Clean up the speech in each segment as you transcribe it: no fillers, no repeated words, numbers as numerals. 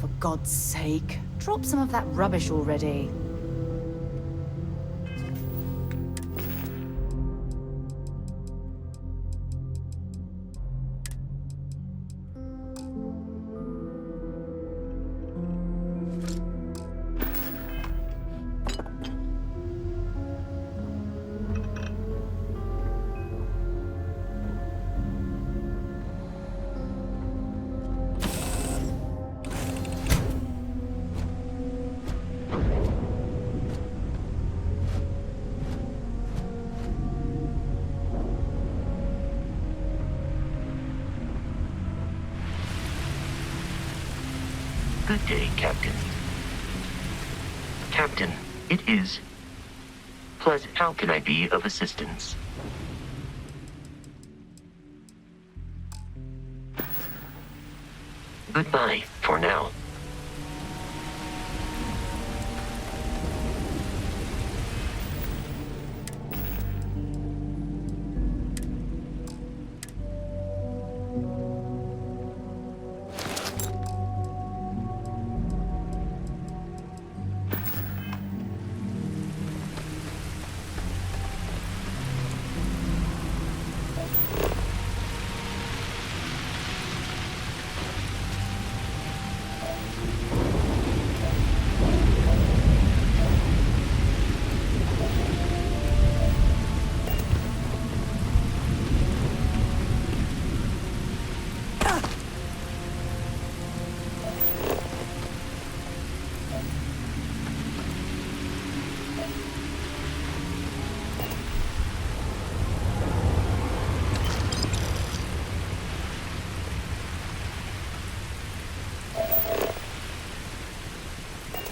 For God's sake, drop some of that rubbish already. Good day, Captain. Captain, it is. Plus, how can I be of assistance? Goodbye, for now.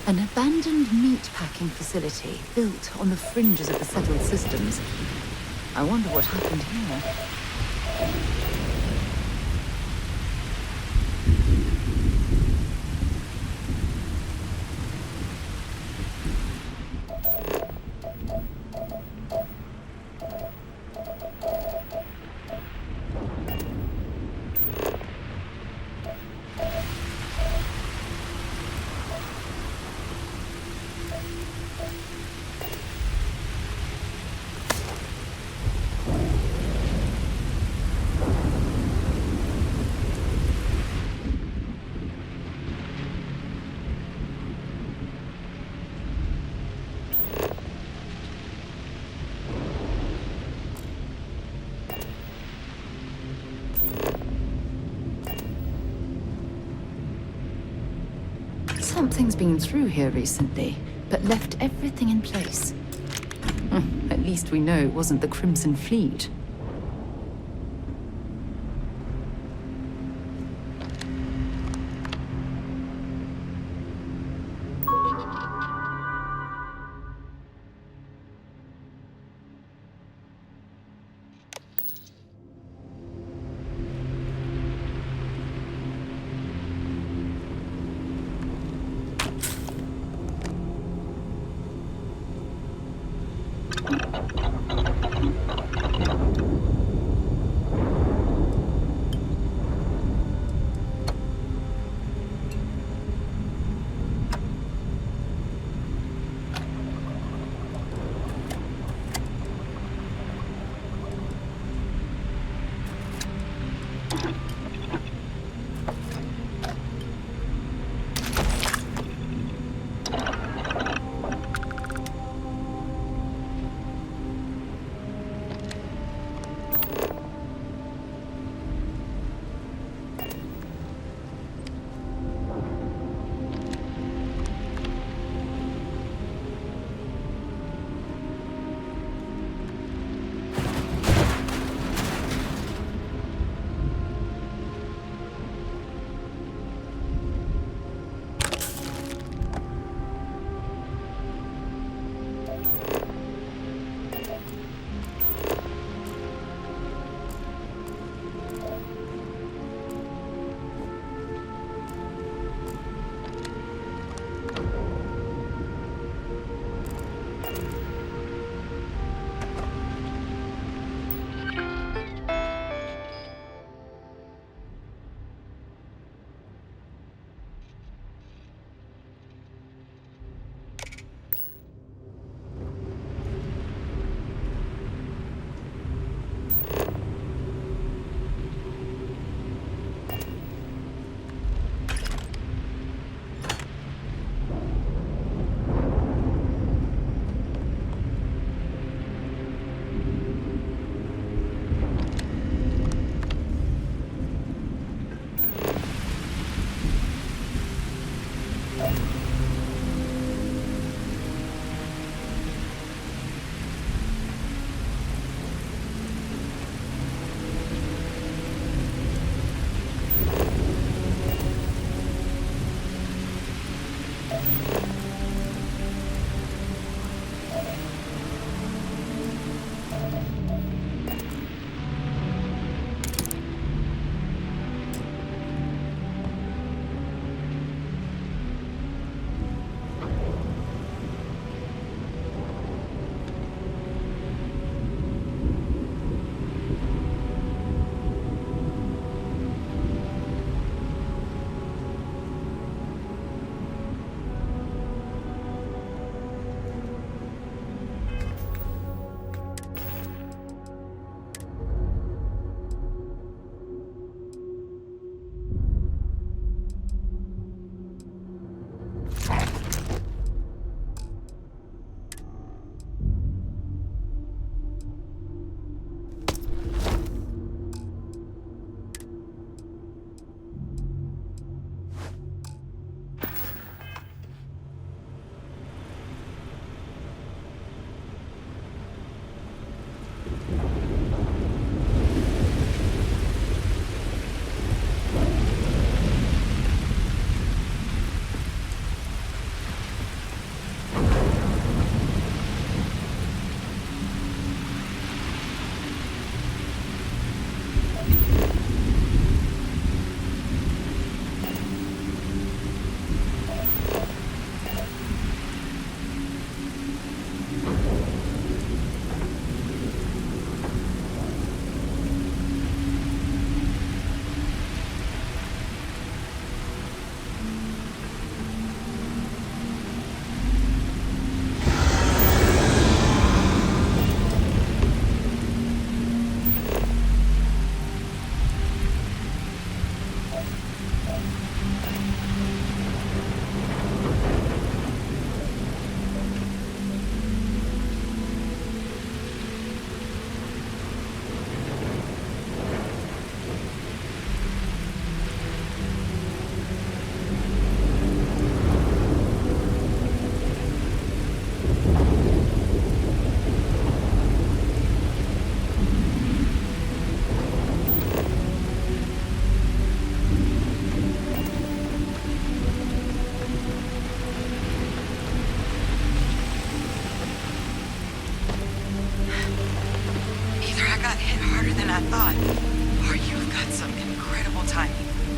An abandoned meat-packing facility built on the fringes of the settled systems. I wonder what happened here. Something's been through here recently, but left everything in place. At least we know it wasn't the Crimson Fleet.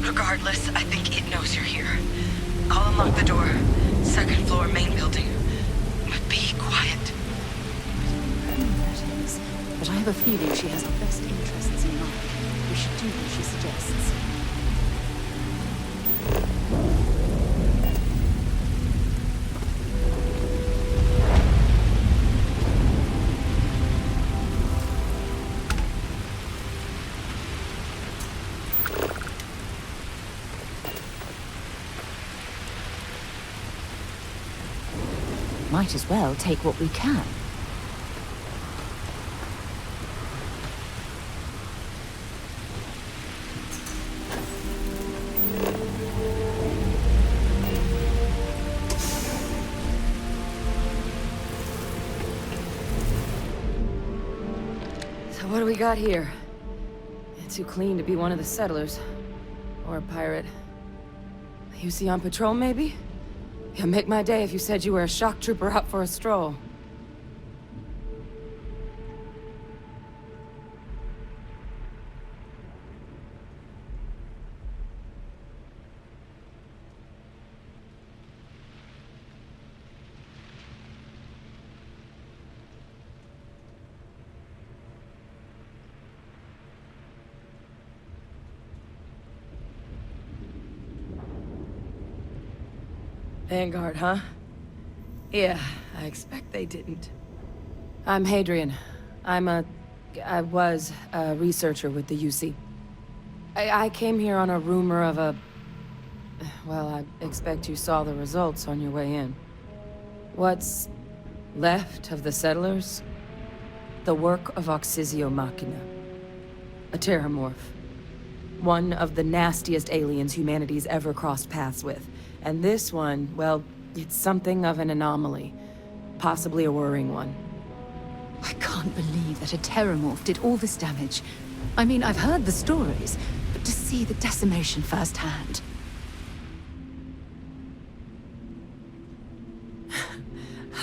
Regardless, I think it knows you're here. I'll unlock the door. Second floor, main building. But be quiet. Who that is, but I have a feeling she has our best interests in mind. We should do what she suggests. Might as well take what we can. So what do we got here? It's too clean to be one of the settlers. Or a pirate. You see on patrol, maybe? Yeah, make my day if you said you were a shock trooper out for a stroll. Vanguard, huh? Yeah, I expect they didn't. I'm Hadrian. I was a researcher with the UC. I came here on a rumor of a... Well, I expect you saw the results on your way in. What's left of the settlers? The work of Oxysio Machina. A terramorph. One of the nastiest aliens humanity's ever crossed paths with. And this one, well, it's something of an anomaly. Possibly a worrying one. I can't believe that a terramorph did all this damage. I mean, I've heard the stories, but to see the decimation firsthand.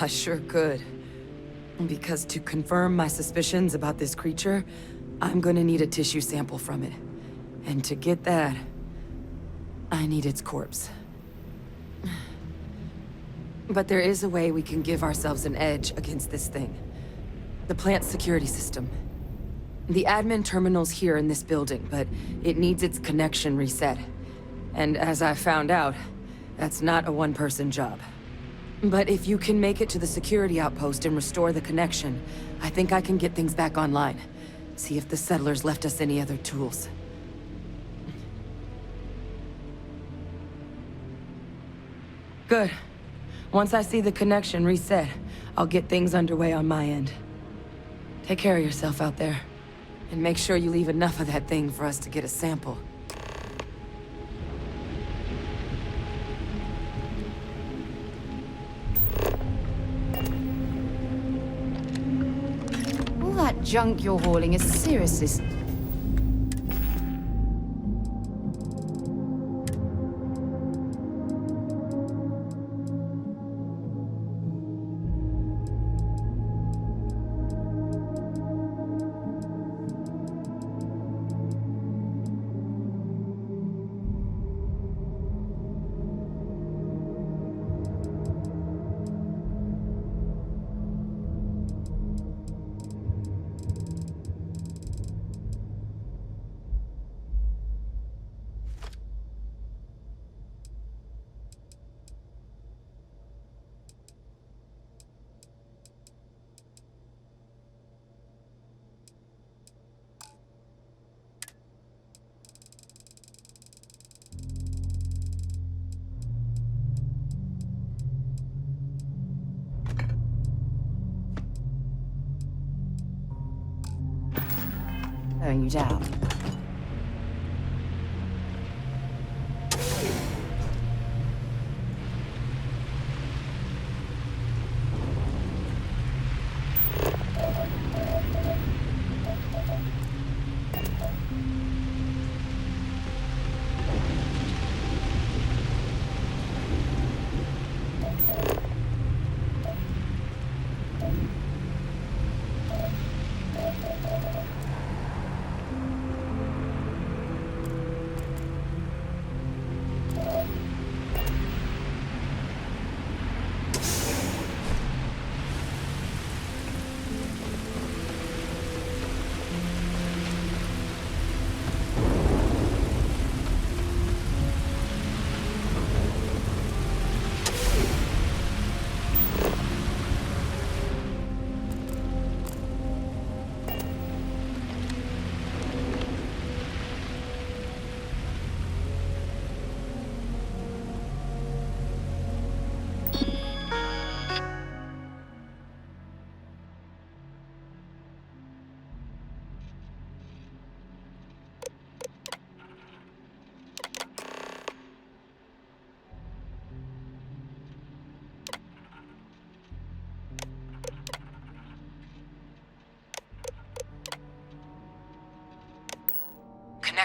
I sure could. Because to confirm my suspicions about this creature, I'm gonna need a tissue sample from it. And to get that, I need its corpse. But there is a way we can give ourselves an edge against this thing. The plant's security system. The admin terminal's here in this building, but it needs its connection reset. And as I found out, that's not a one-person job. But if you can make it to the security outpost and restore the connection, I think I can get things back online. See if the settlers left us any other tools. Good. Once I see the connection reset, I'll get things underway on my end. Take care of yourself out there. And make sure you leave enough of that thing for us to get a sample. All that junk you're hauling is seriously... slowing you down.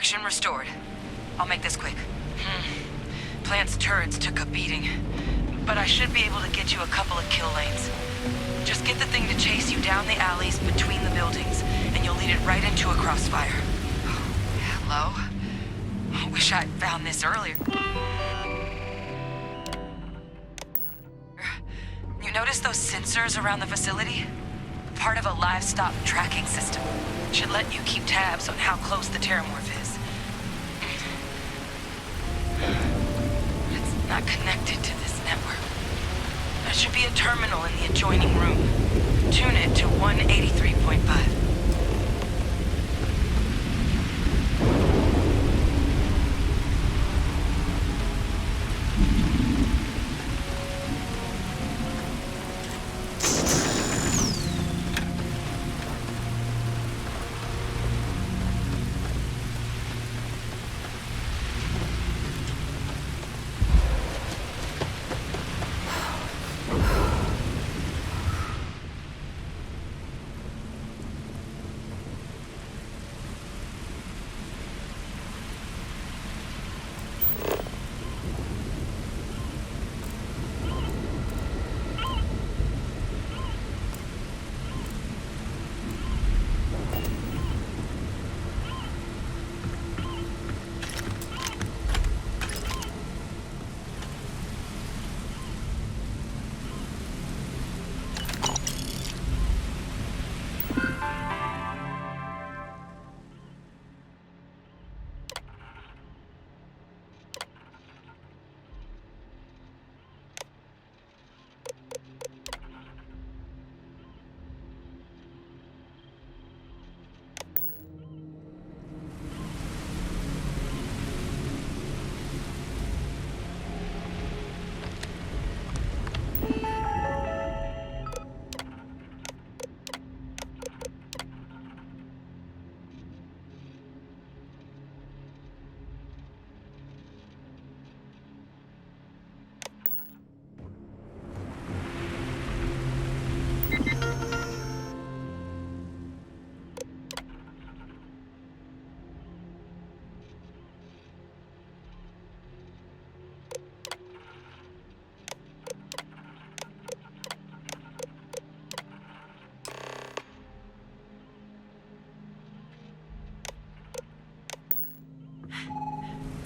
Traction restored. I'll make this quick. Plant's turrets took a beating, but I should be able to get you a couple of kill lanes. Just get the thing to chase you down the alleys between the buildings, and you'll lead it right into a crossfire. Hello? I wish I'd found this earlier. You notice those sensors around the facility? Part of a livestock tracking system. Should let you keep tabs on how close the terramorph is. It's not connected to this network. There should be a terminal in the adjoining room. Tune it to 183.5.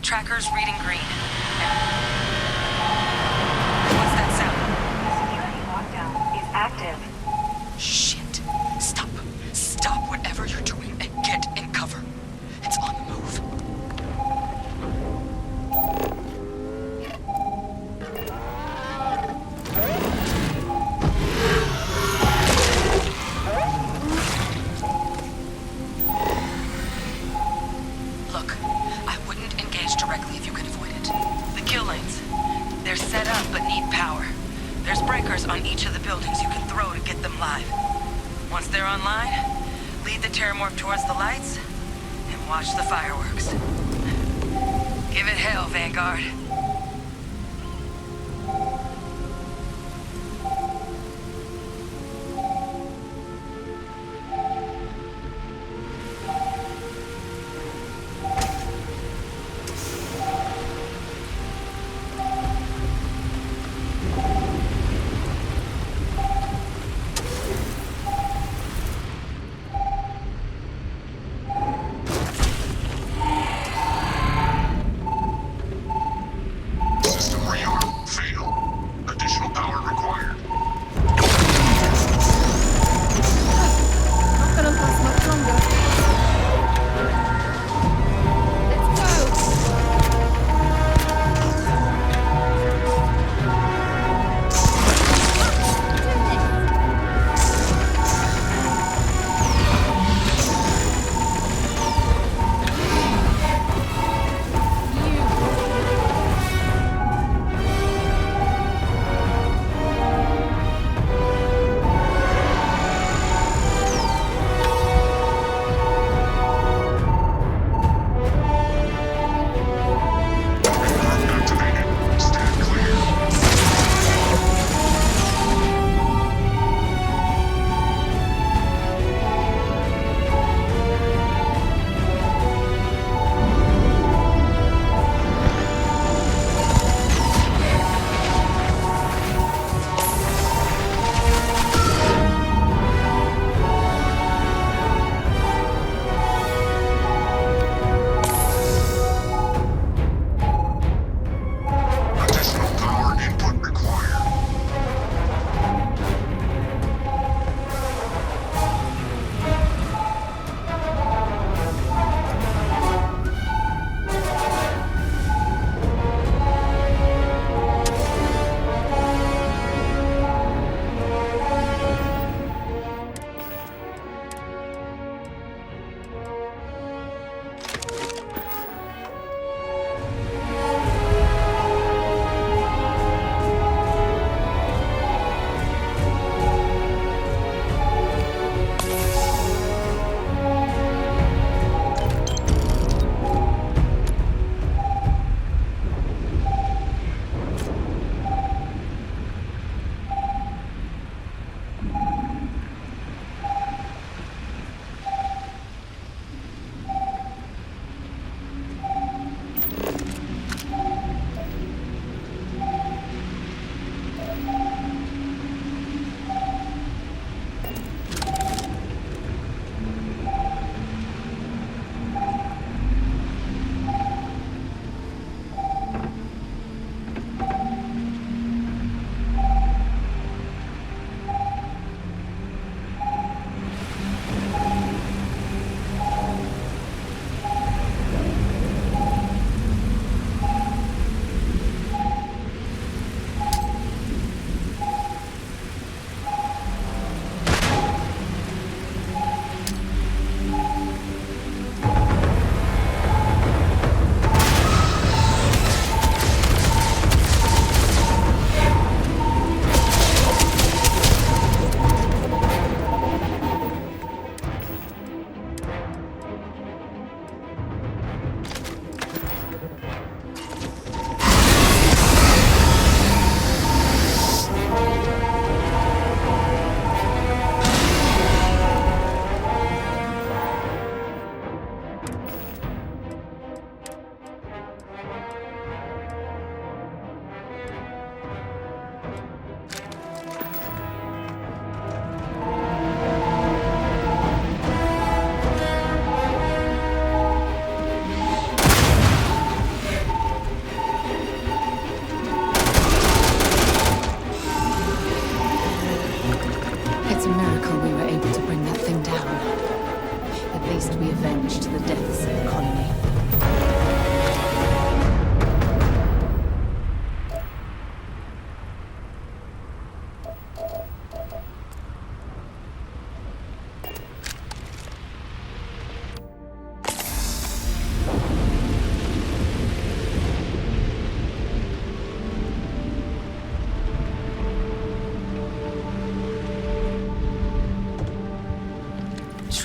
Tracker's reading green. What's that sound? Security lockdown is active. Shit. Stop. Stop whatever you're doing and get in cover. It's on the move. Look, I wouldn't engage directly if you could avoid it. The kill lanes. They're set up but need power. There's breakers on each of the buildings you can throw to get them live. Once they're online, lead the terramorph towards the lights and watch the fireworks. Give it hell, Vanguard.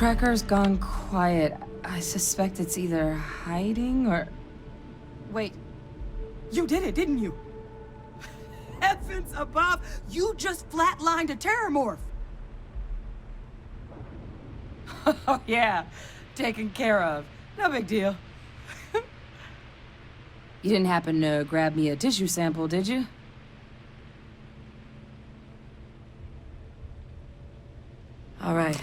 tracker's gone quiet. I suspect it's either hiding or... Wait. You did it, didn't you? Heavens above! You just flatlined a terramorph! Oh, yeah. Taken care of. No big deal. You didn't happen to grab me a tissue sample, did you? All right.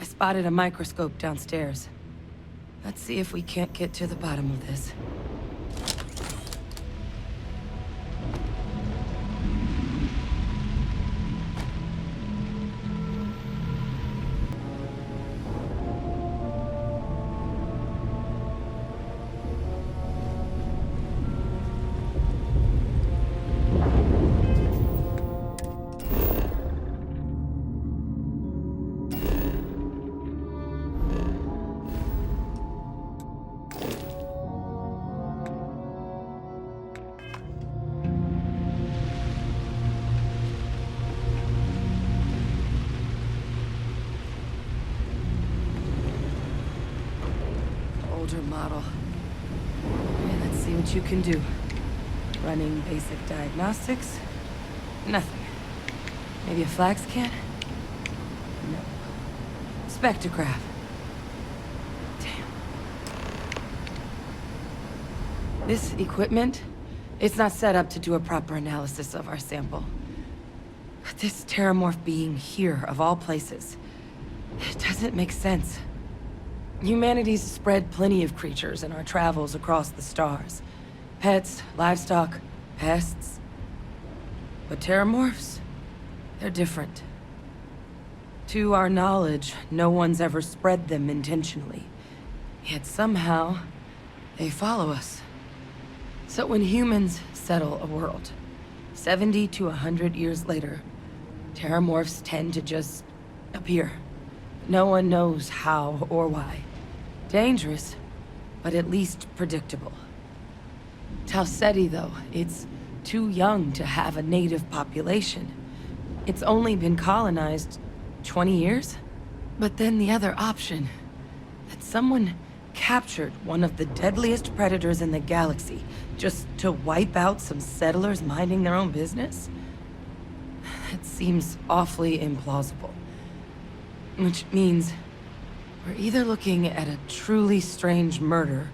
I spotted a microscope downstairs. Let's see if we can't get to the bottom of this. Older model. Okay, let's see what you can do. Running basic diagnostics? Nothing. Maybe a flax can? No. Spectrograph. Damn. This equipment, it's not set up to do a proper analysis of our sample. But this terramorph being here, of all places, it doesn't make sense. Humanity's spread plenty of creatures in our travels across the stars. Pets, livestock, pests. But terramorphs? They're different. To our knowledge, no one's ever spread them intentionally. Yet somehow, they follow us. So when humans settle a world, 70 to 100 years later, terramorphs tend to just appear. No one knows how or why. Dangerous, but at least predictable. Talseti, though, it's too young to have a native population. It's only been colonized 20 years? But then the other option, that someone captured one of the deadliest predators in the galaxy just to wipe out some settlers minding their own business? It seems awfully implausible. Which means we're either looking at a truly strange murder,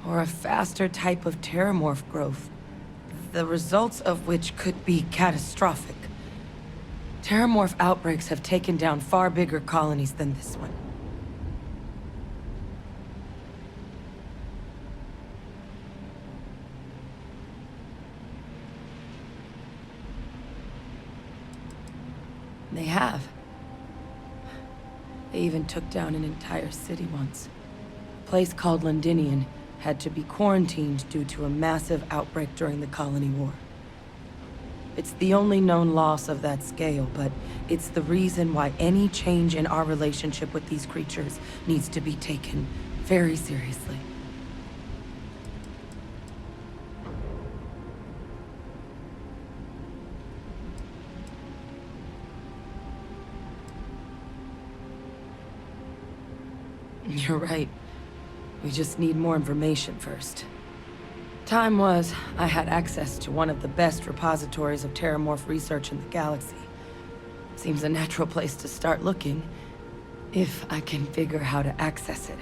or a faster type of terramorph growth, the results of which could be catastrophic. Terramorph outbreaks have taken down far bigger colonies than this one. They have. They even took down an entire city once. A place called Londinian had to be quarantined due to a massive outbreak during the Colony War. It's the only known loss of that scale, but it's the reason why any change in our relationship with these creatures needs to be taken very seriously. You're right. We just need more information first. Time was, I had access to one of the best repositories of terramorph research in the galaxy. Seems a natural place to start looking, if I can figure how to access it.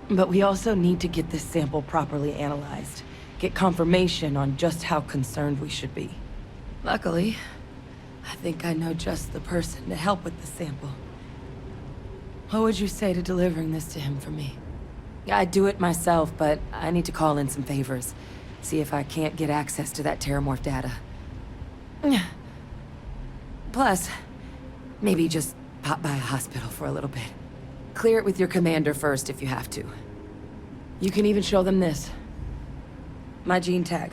But we also need to get this sample properly analyzed, get confirmation on just how concerned we should be. Luckily, I think I know just the person to help with the sample. What would you say to delivering this to him for me? I'd do it myself, but I need to call in some favors. See if I can't get access to that terramorph data. Plus, maybe just pop by a hospital for a little bit. Clear it with your commander first if you have to. You can even show them this. My gene tag.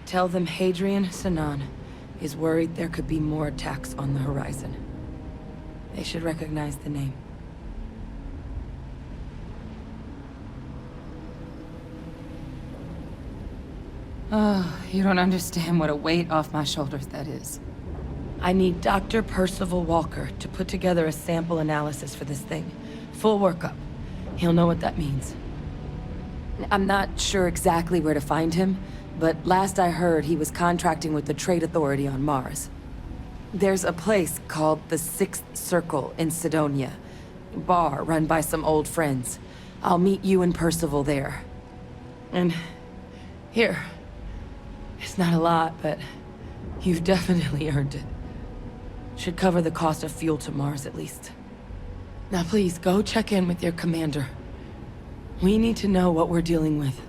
Tell them Hadrian Sinan is worried there could be more attacks on the horizon. They should recognize the name. Oh, you don't understand what a weight off my shoulders that is. I need Dr. Percival Walker to put together a sample analysis for this thing. Full workup. He'll know what that means. I'm not sure exactly where to find him, but last I heard he was contracting with the Trade Authority on Mars. There's a place called the Sixth Circle in Sidonia. Bar run by some old friends. I'll meet you and Percival there. And here. It's not a lot, but you've definitely earned it. Should cover the cost of fuel to Mars at least. Now please, go check in with your commander. We need to know what we're dealing with.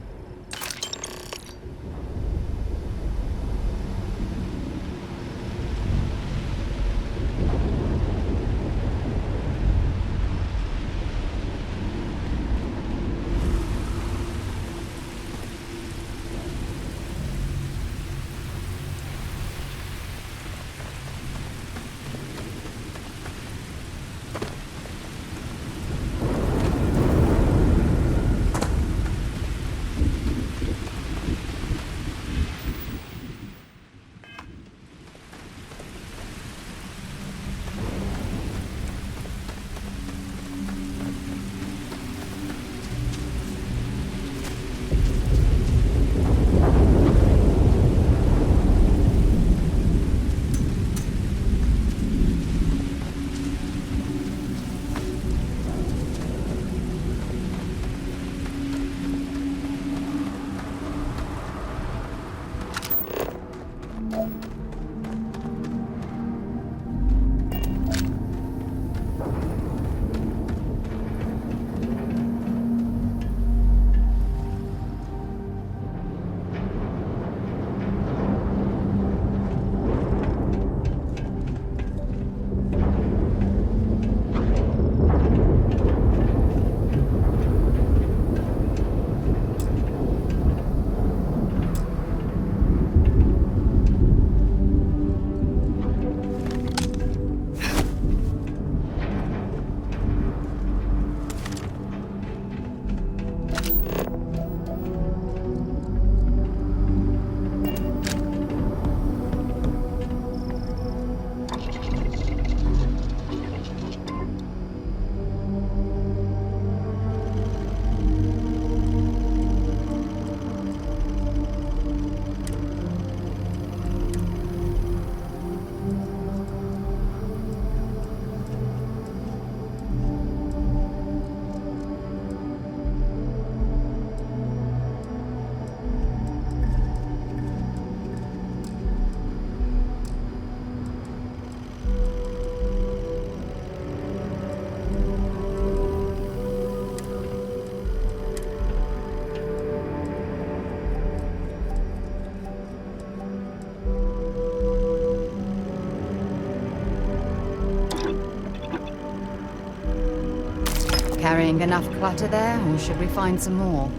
Carrying enough clutter there, or should we find some more?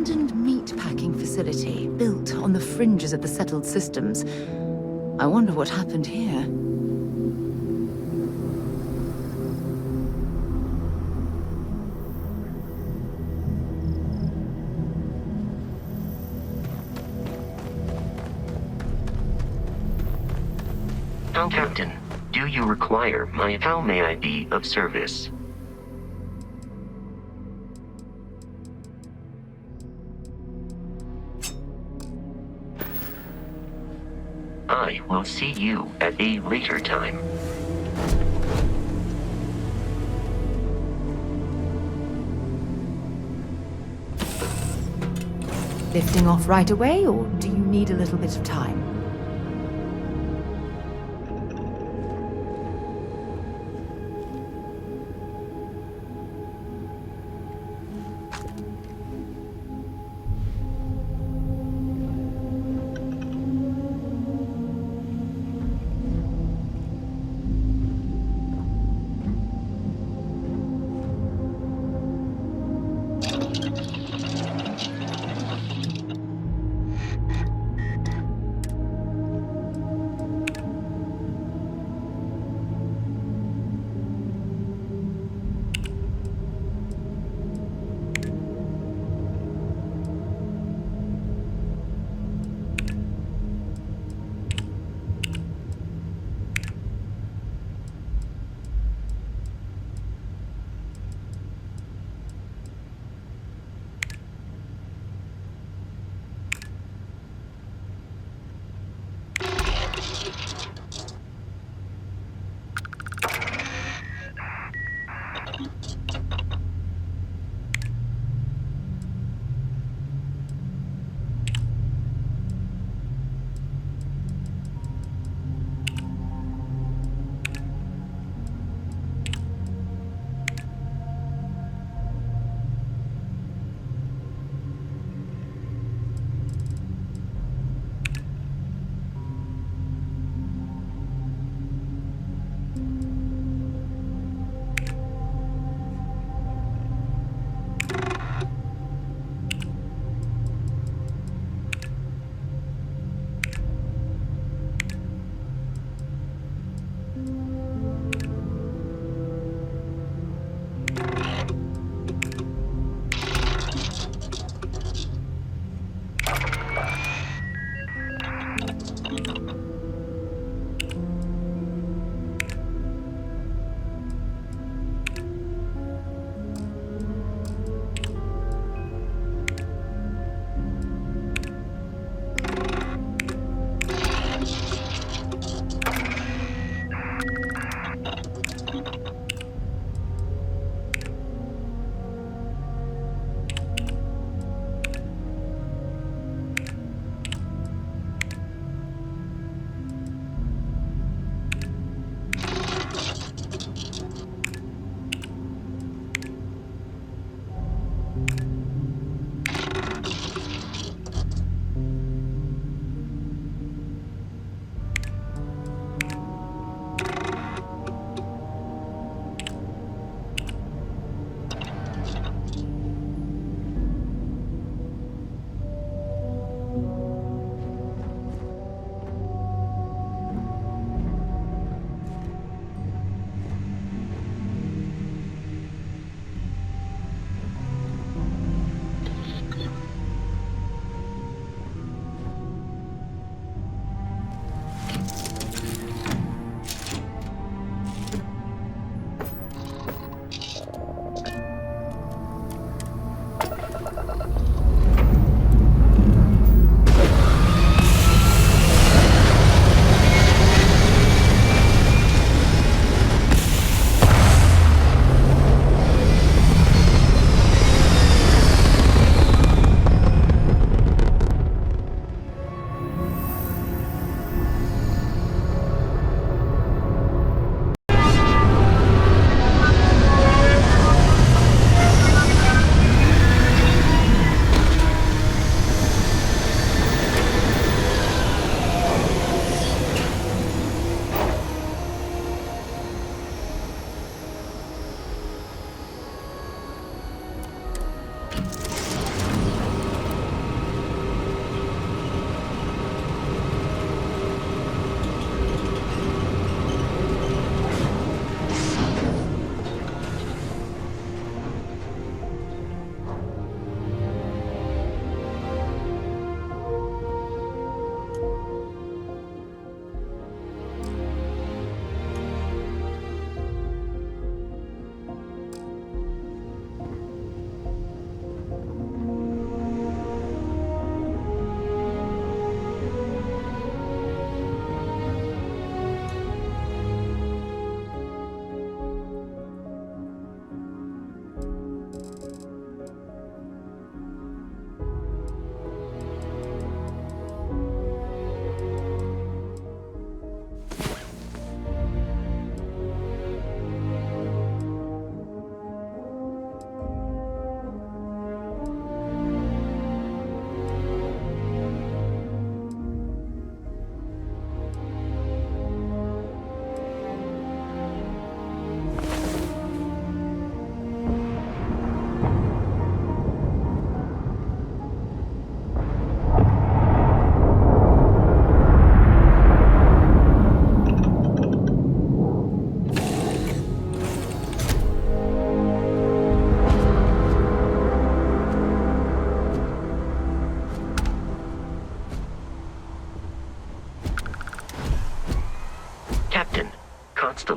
abandoned meatpacking facility built on the fringes of the settled systems. I wonder what happened here. How, Captain? Do you require how may I be of service? I will see you at a later time. Lifting off right away, or do you need a little bit of time?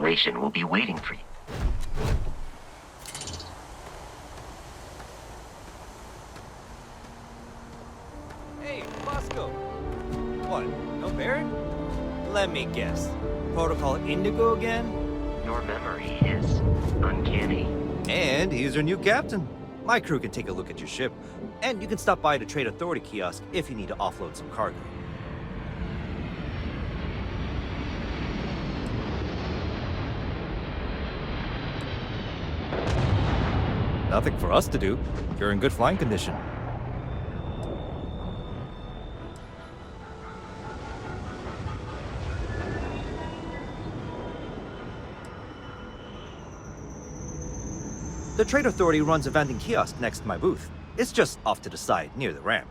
Constellation will be waiting for you. Hey, Bosco! What, no Baron? Let me guess. Protocol Indigo again? Your memory is uncanny. And he's your new captain. My crew can take a look at your ship, and you can stop by the Trade Authority kiosk if you need to offload some cargo. Nothing for us to do. You're in good flying condition. The Trade Authority runs a vending kiosk next to my booth. It's just off to the side, near the ramp.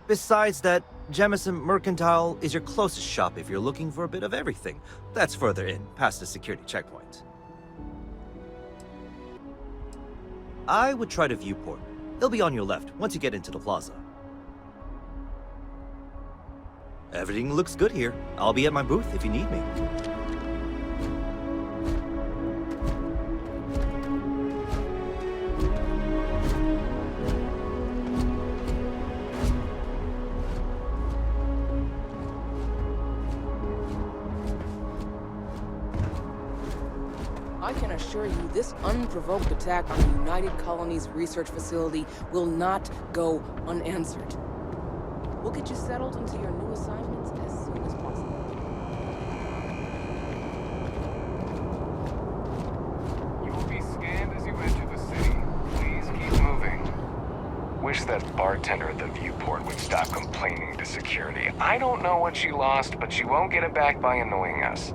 Besides that, Jemison Mercantile is your closest shop if you're looking for a bit of everything. That's further in, past the security checkpoint. I would try the viewport. It'll be on your left once you get into the plaza. Everything looks good here. I'll be at my booth if you need me. I can assure you this unprovoked attack on the United Colonies research facility will not go unanswered. We'll get you settled into your new assignments as soon as possible. You will be scanned as you enter the city. Please keep moving. Wish that bartender at the viewport would stop complaining to security. I don't know what she lost, but she won't get it back by annoying us.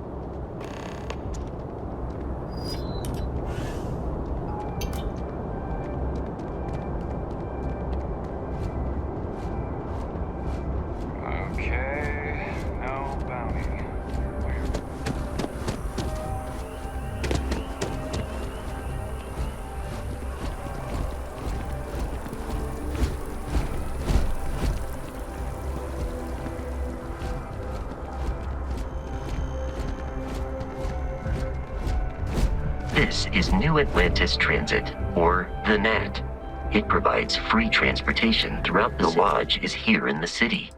Okay, no bounty. This is New Atlantis Transit, or the NAT. It provides free transportation throughout the lodge is here in the city.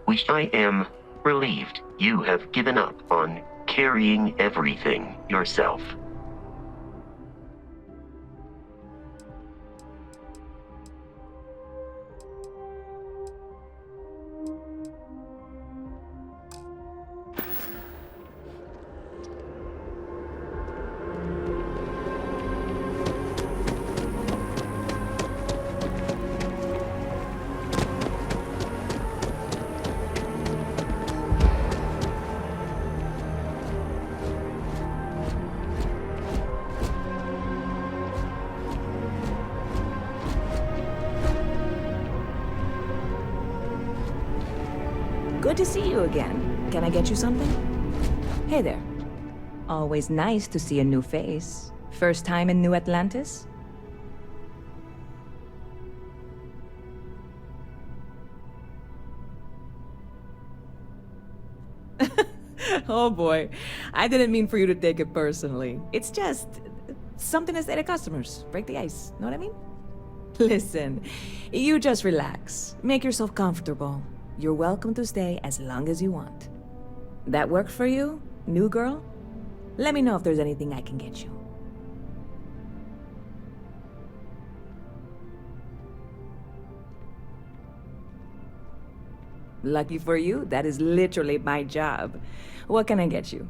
Which I am relieved you have given up on carrying everything yourself. Good to see you again. Can I get you something? Hey there. Always nice to see a new face. First time in New Atlantis? Oh boy, I didn't mean for you to take it personally. It's just something to say to customers. Break the ice, know what I mean? Listen, you just relax. Make yourself comfortable. You're welcome to stay as long as you want. That work for you, new girl? Let me know if there's anything I can get you. Lucky for you, that is literally my job. What can I get you?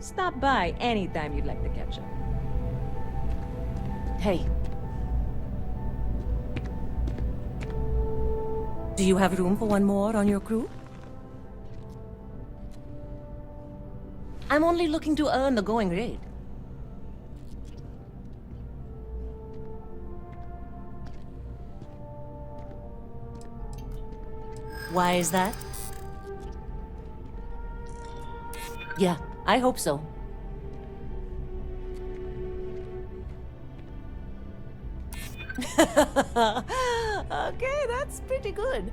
Stop by anytime you'd like to catch up. Hey. Do you have room for one more on your crew? I'm only looking to earn the going rate. Why is that? Yeah, I hope so. Okay, that's pretty good.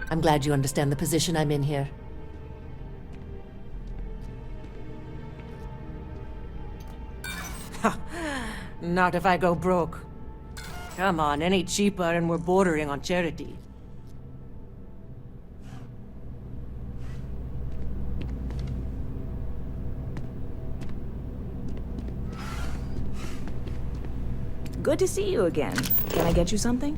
I'm glad you understand the position I'm in here. Not if I go broke. Come on, any cheaper and we're bordering on charity. Good to see you again. Can I get you something?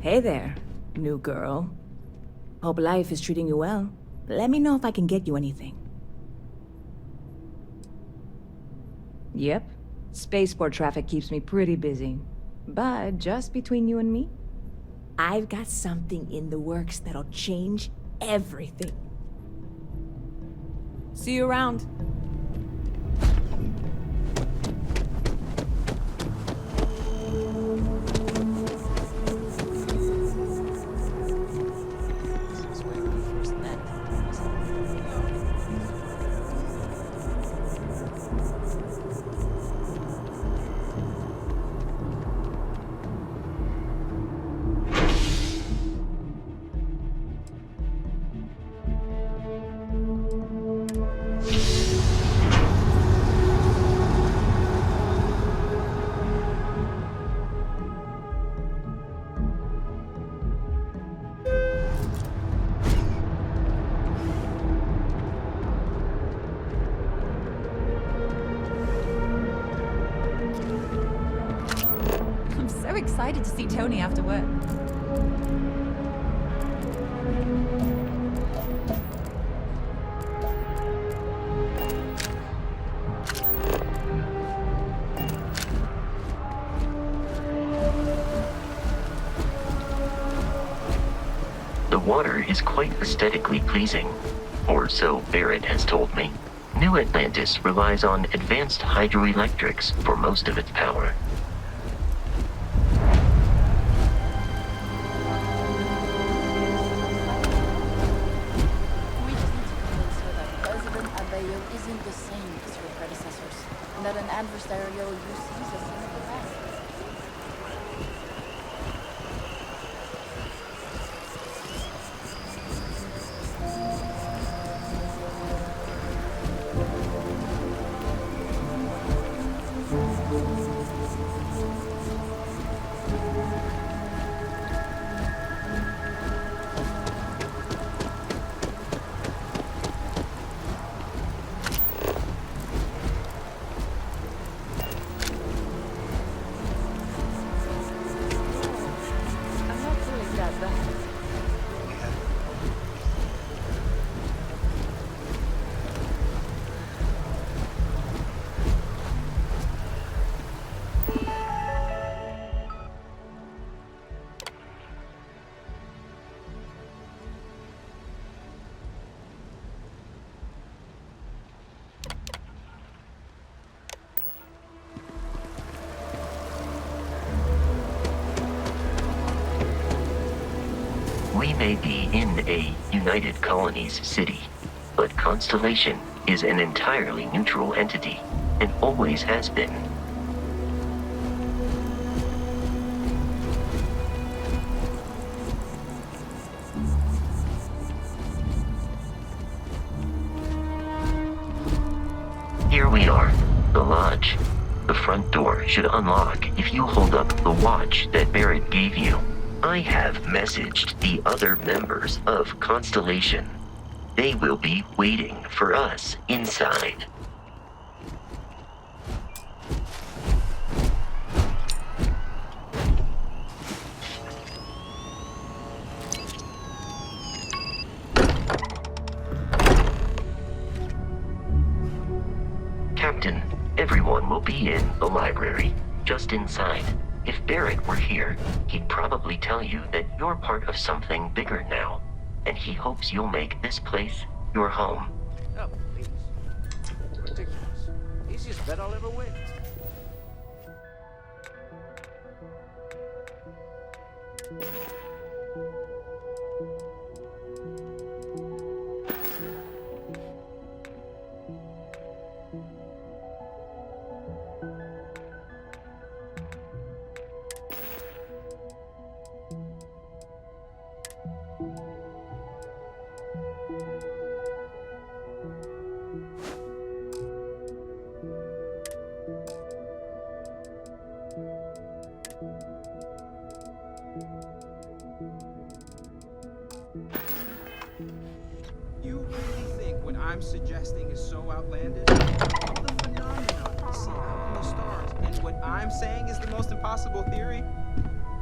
Hey there, new girl. Hope life is treating you well. Let me know if I can get you anything. Yep. Spaceport traffic keeps me pretty busy. But just between you and me, I've got something in the works that'll change everything. See you around. So excited to see Tony after work. The water is quite aesthetically pleasing, or so Barrett has told me. New Atlantis relies on advanced hydroelectrics for most of its power. We just need to convince her that President Abeyo isn't the same as her predecessors, and that an adversarial UC system is the best. I'm not feeling that bad. We may be in a United Colonies city, but Constellation is an entirely neutral entity, and always has been. Here we are, the lodge. The front door should unlock if you hold up the watch that Barrett gave you. I have messaged the other members of Constellation. They will be waiting for us inside. Captain, everyone will be in the library, just inside. If Barrett were here, he'd probably tell you that you're part of something bigger now, and he hopes you'll make this place your home. Oh, please. Ridiculous. Easiest bet I'll ever win. I'm suggesting is so outlandish? All the phenomena we see out in the stars, and what I'm saying is the most impossible theory?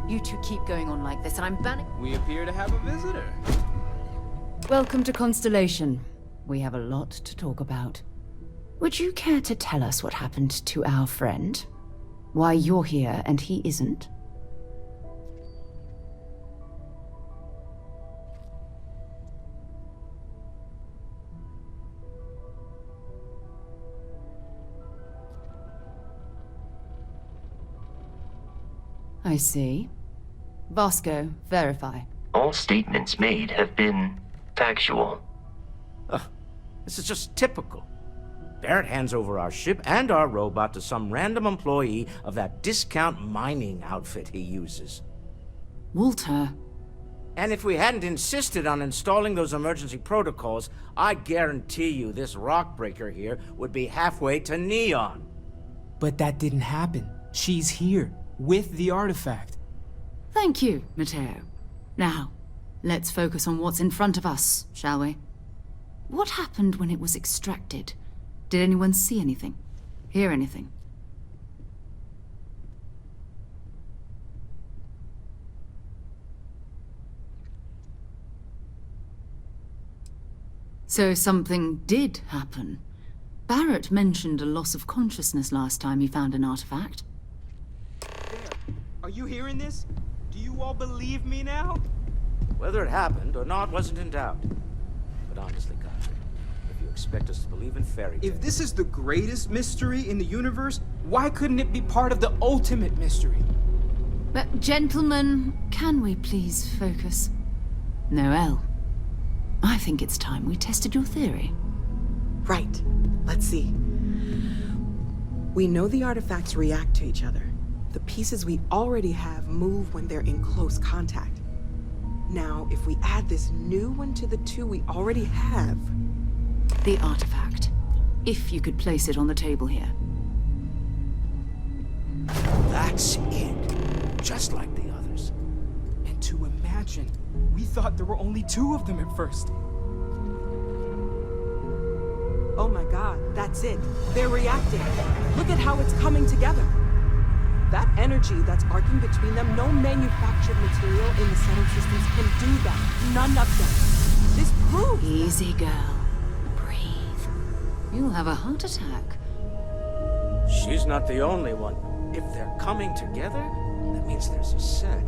You two keep going on like this, and I'm banning. We appear to have a visitor. Welcome to Constellation. We have a lot to talk about. Would you care to tell us what happened to our friend? Why you're here and he isn't? I see. Vasco, verify. All statements made have been factual. This is just typical. Barrett hands over our ship and our robot to some random employee of that discount mining outfit he uses. Walter. And if we hadn't insisted on installing those emergency protocols, I guarantee you this rock breaker here would be halfway to Neon. But that didn't happen. She's here, with the artifact. Thank you, Matteo. Now, let's focus on what's in front of us, shall we? What happened when it was extracted? Did anyone see anything? Hear anything? So something did happen. Barrett mentioned a loss of consciousness last time he found an artifact. There. Are you hearing this? Do you all believe me now? Whether it happened or not wasn't in doubt. But honestly, Godfrey, if you expect us to believe in fairy tales... If this is the greatest mystery in the universe, why couldn't it be part of the ultimate mystery? But, gentlemen, can we please focus? Noel, I think it's time we tested your theory. Right. Let's see. We know the artifacts react to each other. The pieces we already have move when they're in close contact. Now, if we add this new one to the two we already have... The artifact. If you could place it on the table here. That's it. Just like the others. And to imagine, we thought there were only two of them at first. Oh my god, that's it. They're reacting. Look at how it's coming together. That energy that's arcing between them, no manufactured material in the settled systems can do that. None of them. This proves... Easy, girl. Breathe. You'll have a heart attack. She's not the only one. If they're coming together, that means there's a set.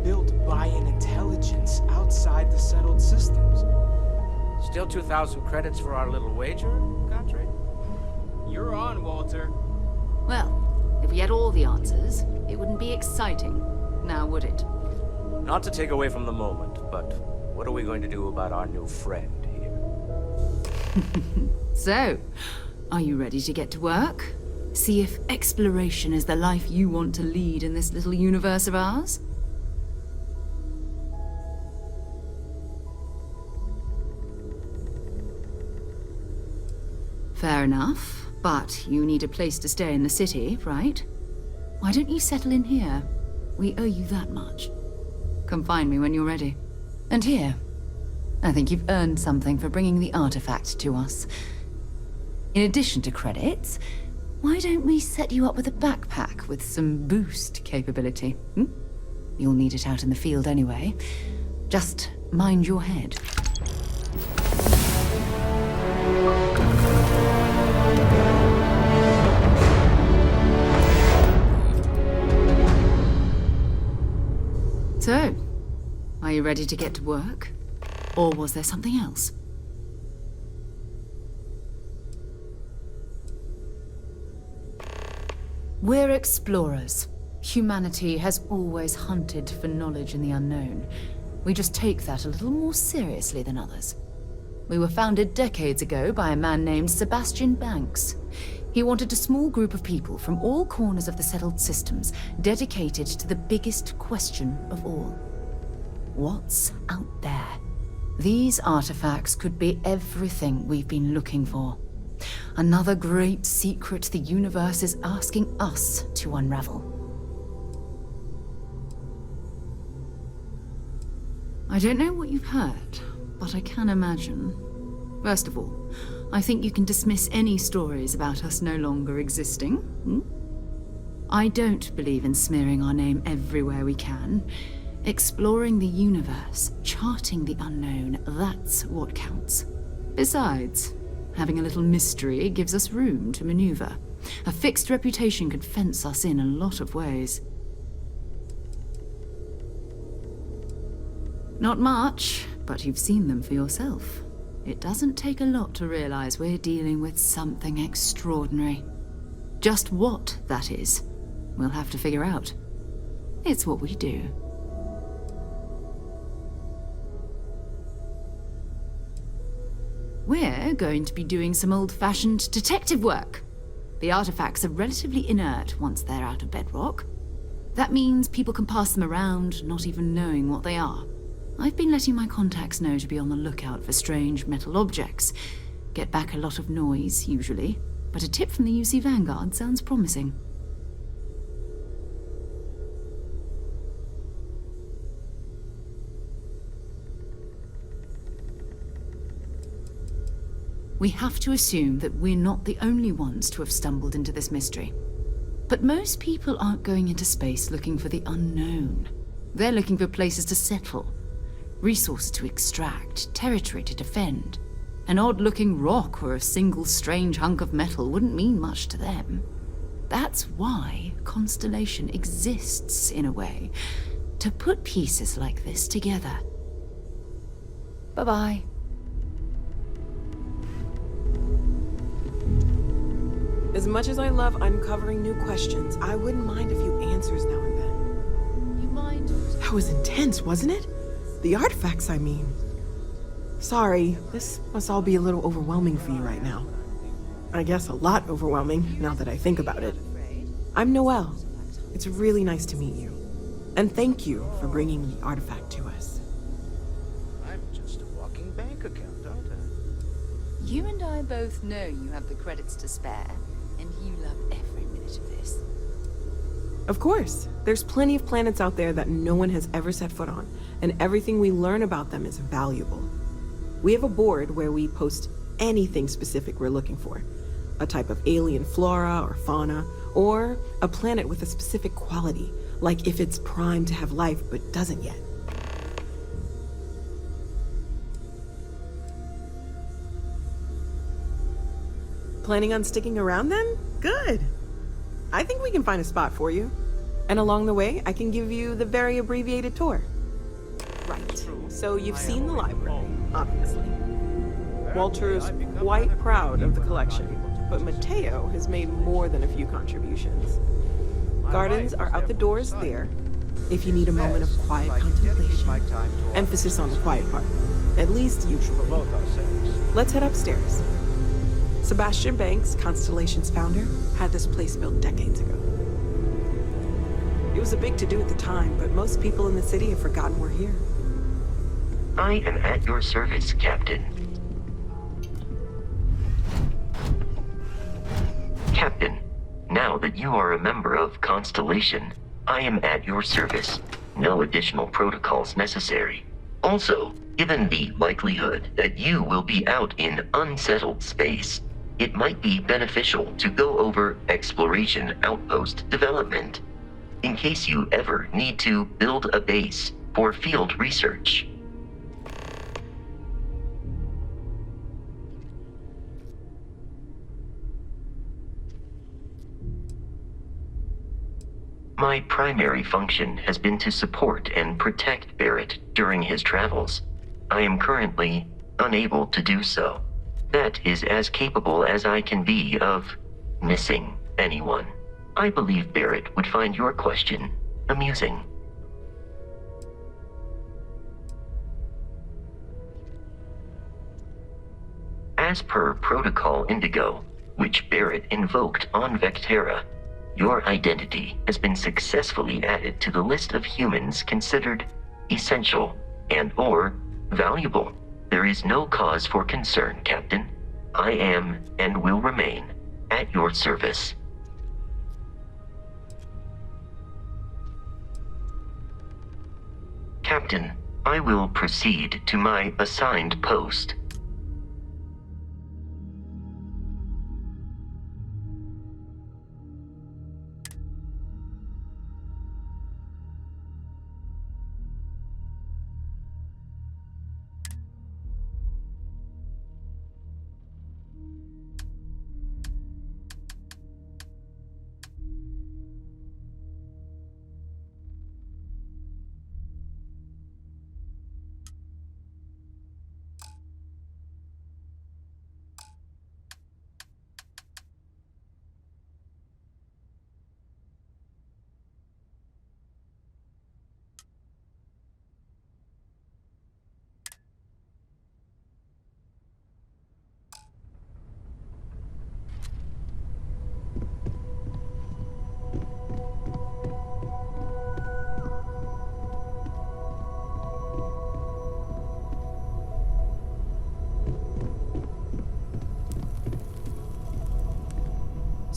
Built by an intelligence outside the settled systems. Still 2,000 credits for our little wager, Godfrey? You're on, Walter. Well, if we had all the answers, it wouldn't be exciting, now would it? Not to take away from the moment, but what are we going to do about our new friend here? So, are you ready to get to work? See if exploration is the life you want to lead in this little universe of ours? Fair enough, but you need a place to stay in the city, right? Why don't you settle in here? We owe you that much. Come find me when you're ready. And here, I think you've earned something for bringing the artifact to us. In addition to credits, why don't we set you up with a backpack with some boost capability? You'll need it out in the field anyway. Just mind your head. So, are you ready to get to work? Or was there something else? We're explorers. Humanity has always hunted for knowledge in the unknown. We just take that a little more seriously than others. We were founded decades ago by a man named Sebastian Banks. He wanted a small group of people from all corners of the settled systems dedicated to the biggest question of all. What's out there? These artifacts could be everything we've been looking for. Another great secret the universe is asking us to unravel. I don't know what you've heard, but I can imagine. First of all, I think you can dismiss any stories about us no longer existing. I don't believe in smearing our name everywhere we can. Exploring the universe, charting the unknown, that's what counts. Besides, having a little mystery gives us room to maneuver. A fixed reputation could fence us in a lot of ways. Not much, but you've seen them for yourself. It doesn't take a lot to realize we're dealing with something extraordinary. Just what that is, we'll have to figure out. It's what we do. We're going to be doing some old-fashioned detective work. The artifacts are relatively inert once they're out of bedrock. That means people can pass them around, not even knowing what they are. I've been letting my contacts know to be on the lookout for strange metal objects. Get back a lot of noise, usually, but a tip from the UC Vanguard sounds promising. We have to assume that we're not the only ones to have stumbled into this mystery. But most people aren't going into space looking for the unknown. They're looking for places to settle, resources to extract, territory to defend. An odd-looking rock or a single strange hunk of metal wouldn't mean much to them. That's why Constellation exists, in a way, to put pieces like this together. Bye-bye. As much as I love uncovering new questions, I wouldn't mind a few answers now and then. You mind? That was intense, wasn't it? The artifacts, I mean. Sorry, this must all be a little overwhelming for you right now. I guess a lot overwhelming, now that I think about it. I'm Noelle. It's really nice to meet you. And thank you for bringing the artifact to us. I'm just a walking bank account, aren't I? You and I both know you have the credits to spare, and you love every minute of this. Of course. There's plenty of planets out there that no one has ever set foot on, and everything we learn about them is valuable. We have a board where we post anything specific we're looking for. A type of alien flora or fauna, or a planet with a specific quality, like if it's primed to have life but doesn't yet. Planning on sticking around then? Good. I think we can find a spot for you. And along the way, I can give you the very abbreviated tour. Right. So you've seen the library, obviously. Walter's quite proud of the collection, but Mateo has made more than a few contributions. Gardens are out the doors there, if you need a moment of quiet contemplation. Emphasis on the quiet part, at least usually. Let's head upstairs. Sebastian Banks, Constellation's founder, had this place built decades ago. It was a big to-do at the time, but most people in the city have forgotten we're here. I am at your service, Captain. Captain, now that you are a member of Constellation, I am at your service. No additional protocols necessary. Also, given the likelihood that you will be out in unsettled space, it might be beneficial to go over exploration outpost development, in case you ever need to build a base for field research. My primary function has been to support and protect Barrett during his travels. I am currently unable to do so. That is as capable as I can be of missing anyone. I believe Barrett would find your question amusing. As per Protocol Indigo, which Barrett invoked on Vectera, your identity has been successfully added to the list of humans considered essential and/or valuable. There is no cause for concern, Captain. I am and will remain at your service. Captain, I will proceed to my assigned post.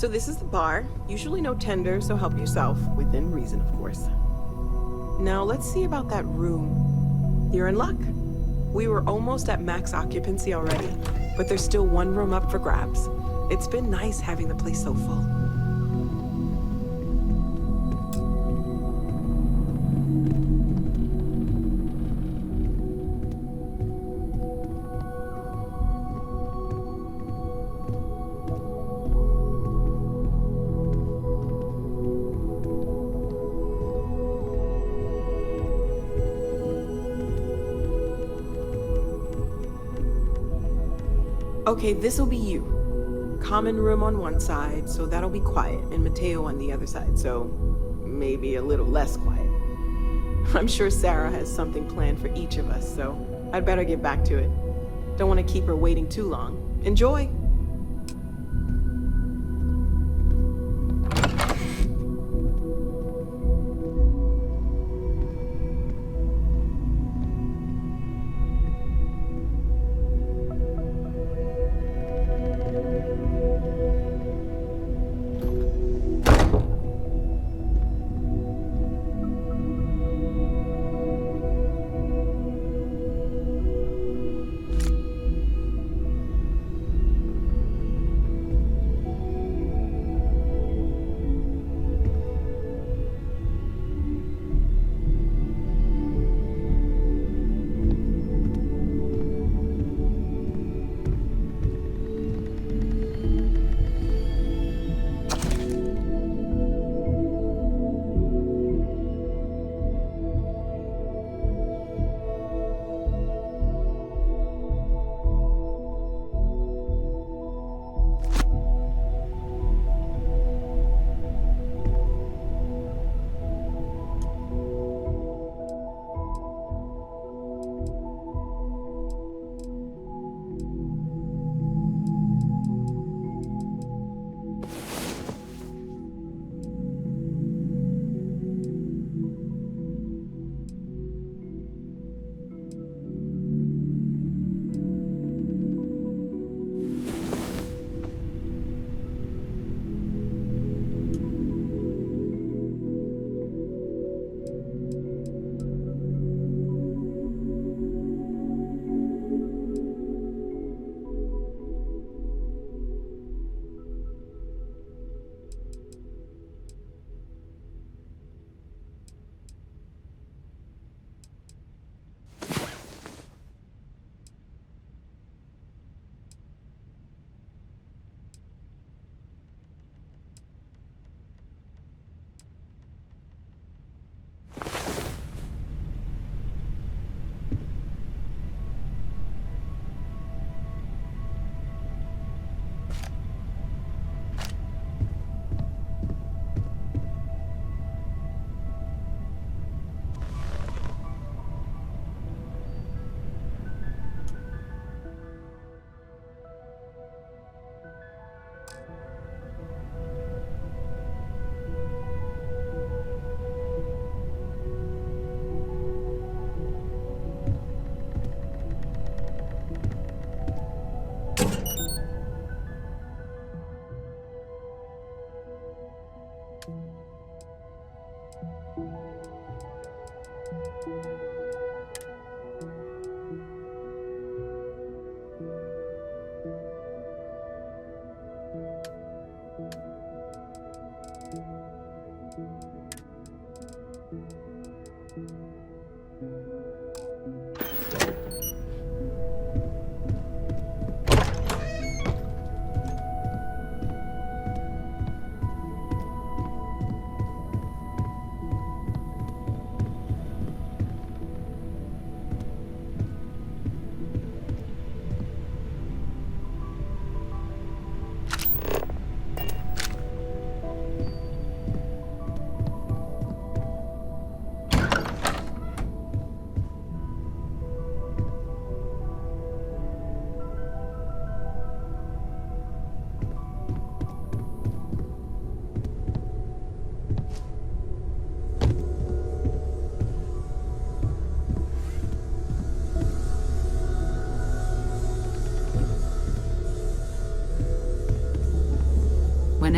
So this is the bar. Usually no tender, so help yourself. Within reason, of course. Now let's see about that room. You're in luck. We were almost at max occupancy already, but there's still one room up for grabs. It's been nice having the place so full. Okay, this'll be you. Common room on one side, so that'll be quiet, and Mateo on the other side, so maybe a little less quiet. I'm sure Sarah has something planned for each of us, so I'd better get back to it. Don't want to keep her waiting too long. Enjoy!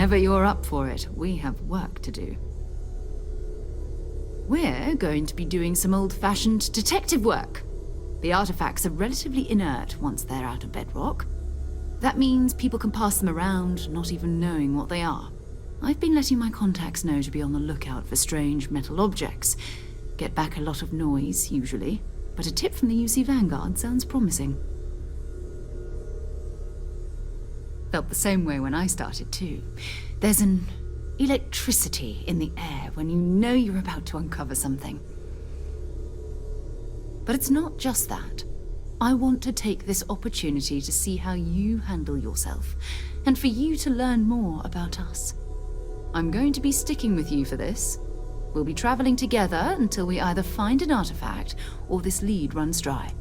Whenever you're up for it, we have work to do. We're going to be doing some old-fashioned detective work. The artifacts are relatively inert once they're out of bedrock. That means people can pass them around, not even knowing what they are. I've been letting my contacts know to be on the lookout for strange metal objects. Get back a lot of noise, usually, but a tip from the UC Vanguard sounds promising. Felt the same way when I started, too. There's an electricity in the air when you know you're about to uncover something. But it's not just that. I want to take this opportunity to see how you handle yourself, and for you to learn more about us. I'm going to be sticking with you for this. We'll be traveling together until we either find an artifact or this lead runs dry.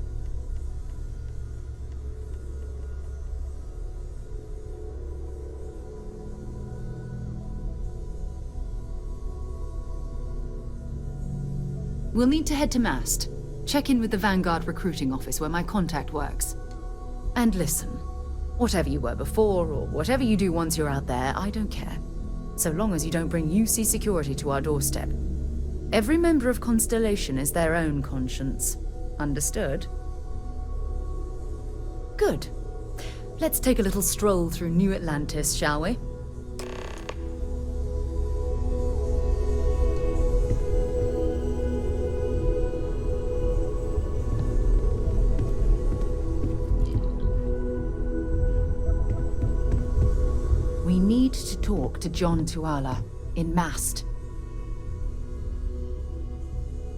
We'll need to head to Mast. Check in with the Vanguard recruiting office where my contact works. And listen, whatever you were before or whatever you do once you're out there, I don't care. So long as you don't bring UC security to our doorstep. Every member of Constellation is their own conscience. Understood? Good. Let's take a little stroll through New Atlantis, shall we? We need to talk to John Tuala in Mast.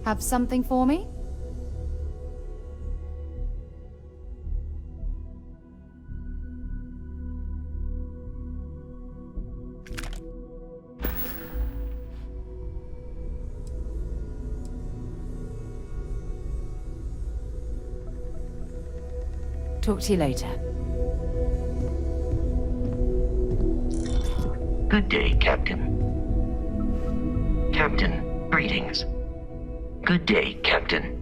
Have something for me? Talk to you later. Good day, Captain. Captain, greetings. Good day, Captain.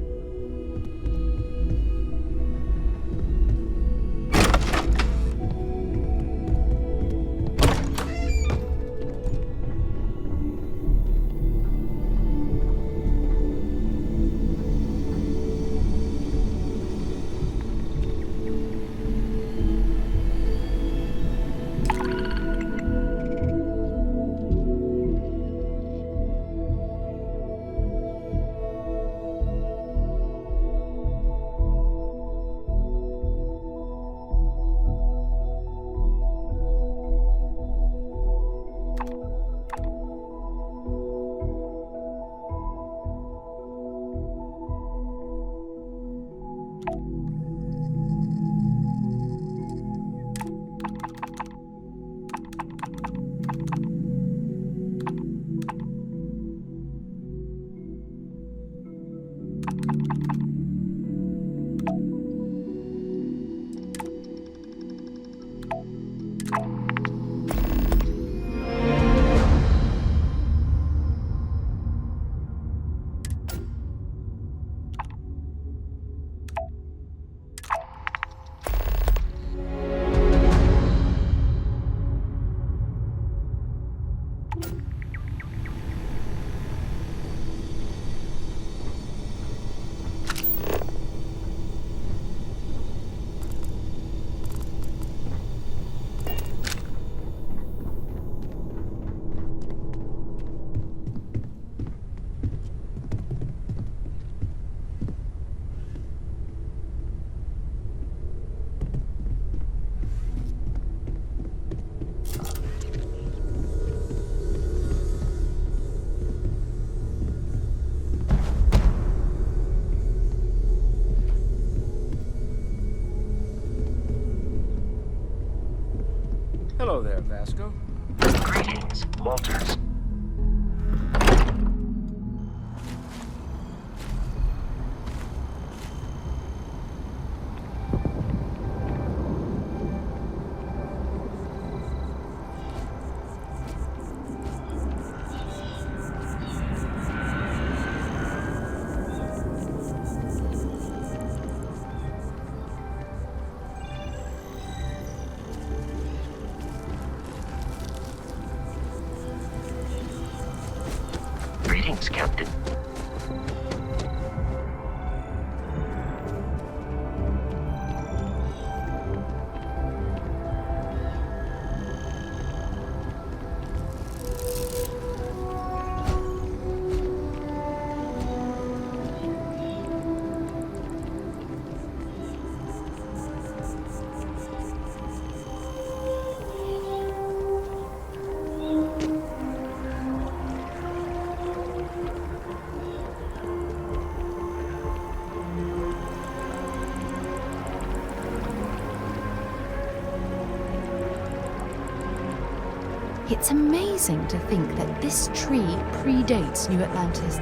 Hello there, Vasco. Greetings, Walters. Thanks, Captain. It's amazing to think that this tree predates New Atlantis.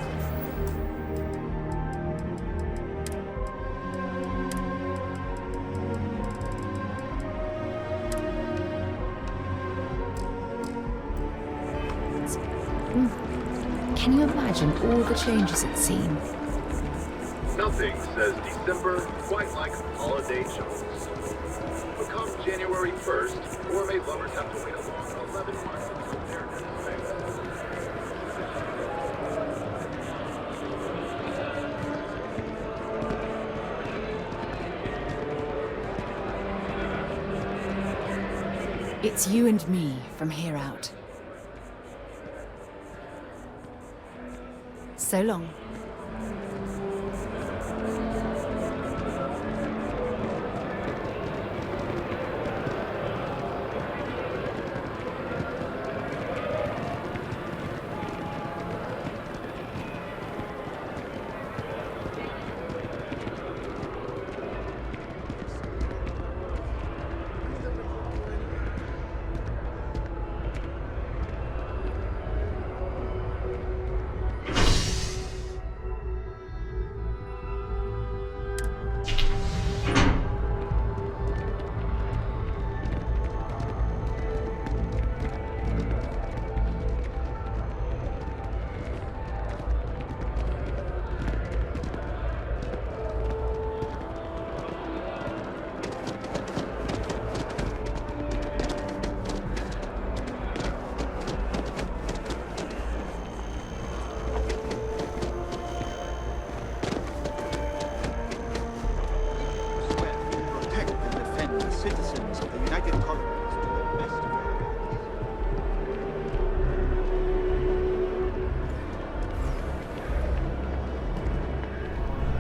Can you imagine all the changes it's seen? Nothing says December quite like holiday chocolates. But come January 1st, gourmet lovers have to wait a long 11 months until they're It's you and me from here out. So long.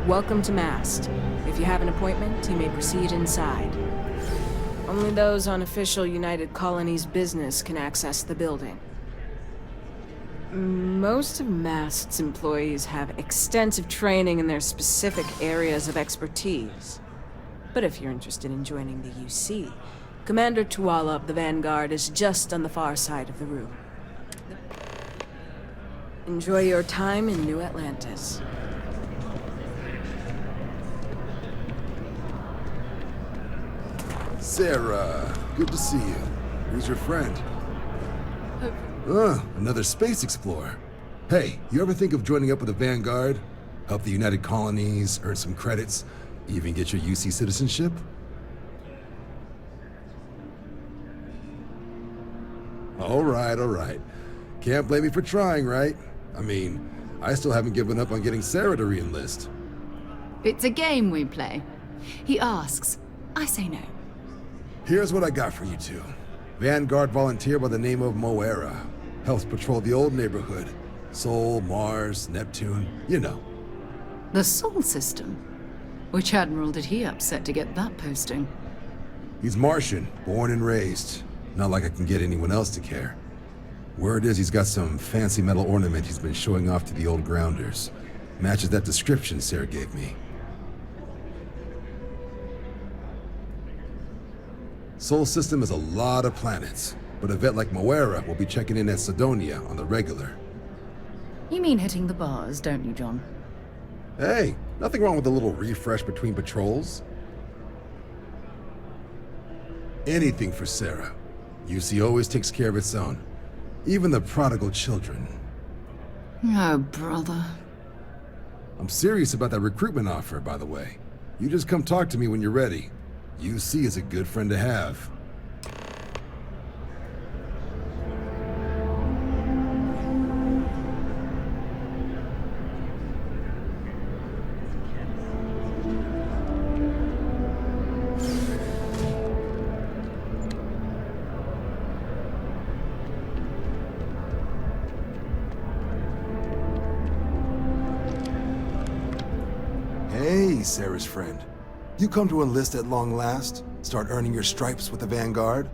Welcome to Mast. If you have an appointment, you may proceed inside. Only those on official United Colonies business can access the building. Most of Mast's employees have extensive training in their specific areas of expertise. But if you're interested in joining the UC, Commander Tuala of the Vanguard is just on the far side of the room. Enjoy your time in New Atlantis. Sarah, good to see you. Who's your friend? Another space explorer. Hey, you ever think of joining up with the Vanguard? Help the United Colonies, earn some credits, even get your UC citizenship? All right. Can't blame me for trying, right? I mean, I still haven't given up on getting Sarah to re-enlist. It's a game we play. He asks, I say no. Here's what I got for you two. Vanguard volunteer by the name of Moera. Helps patrol the old neighborhood. Sol, Mars, Neptune, you know. The Sol system? Which admiral did he upset to get that posting? He's Martian, born and raised. Not like I can get anyone else to care. Word is he's got some fancy metal ornament he's been showing off to the old grounders. Matches that description Sarah gave me. Sol system is a lot of planets, but a vet like Moera will be checking in at Sidonia on the regular. You mean hitting the bars, don't you, John? Hey, nothing wrong with a little refresh between patrols. Anything for Sarah. UC always takes care of its own. Even the prodigal children. Oh, brother. I'm serious about that recruitment offer, by the way. You just come talk to me when you're ready. UC is a good friend to have. Hey, Sarah's friend. You come to enlist at long last? Start earning your stripes with the Vanguard?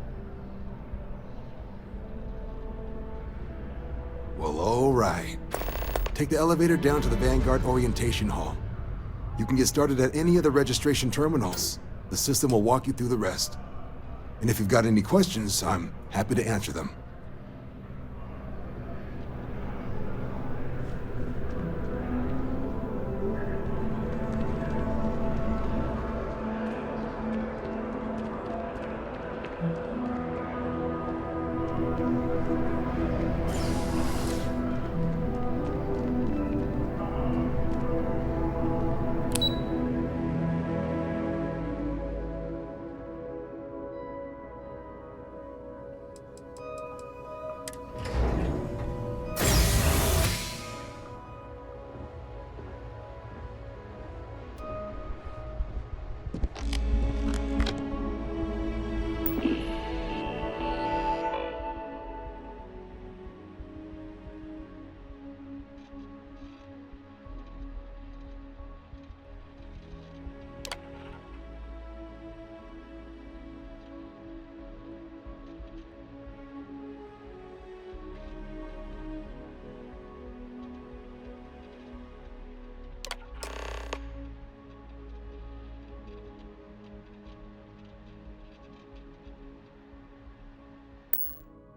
Well, all right. Take the elevator down to the Vanguard Orientation Hall. You can get started at any of the registration terminals. The system will walk you through the rest. And if you've got any questions, I'm happy to answer them.